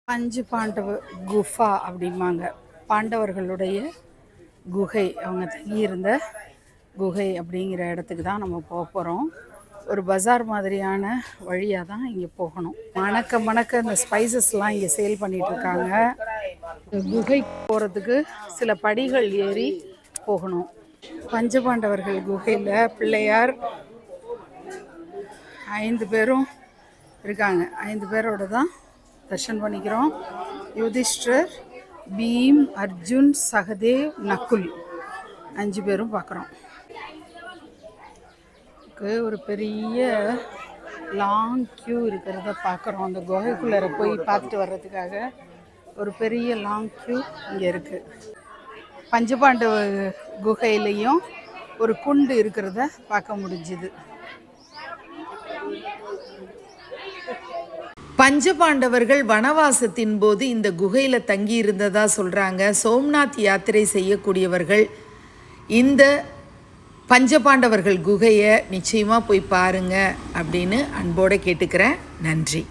பஞ்சு பாண்டவ குஃபா அப்படிம்பாங்க. பாண்டவர்களுடைய குகை, அவங்க தங்கியிருந்த குகை அப்படிங்கிற இடத்துக்கு தான் நம்ம போக போகிறோம். ஒரு பஜார் மாதிரியான வழியாக தான் இங்கே போகணும். மணக்க மணக்க இந்த ஸ்பைசஸ்லாம் இங்கே சேல் பண்ணிகிட்ருக்காங்க. குகை போகிறதுக்கு சில படிகள் ஏறி போகணும். பஞ்சபாண்டவர்கள் குகையில் பிள்ளையார் 5 பேரும் இருக்காங்க. 5 பேரோட தான் தர்ஷன் பண்ணிக்கிறோம். யுதிஷ்டர், பீம், அர்ஜுன், சகதேவ், நகுல் 5 பேரும் பார்க்குறோம். ஒரு பெரிய லாங் க்யூ இருக்கிறத பார்க்குறோம். அந்த குகைக்குள்ளே போய் பார்த்துட்டு வர்றதுக்காக ஒரு பெரிய லாங் க்யூ இங்கே இருக்குது. பஞ்சபாண்டவ குகையிலையும் ஒரு குண்டு இருக்கிறத பார்க்க முடிஞ்சுது. பஞ்சபாண்டவர்கள் வனவாசத்தின் போது இந்த குகையில் தங்கி இருந்ததா சொல்கிறாங்க. சோம்நாத் யாத்திரை செய்யக்கூடியவர்கள் இந்த பஞ்சபாண்டவர்கள் குகையை நிச்சயமாக போய் பாருங்கள் அப்படின்னு அன்போடு கேட்டுக்கிறேன். நன்றி.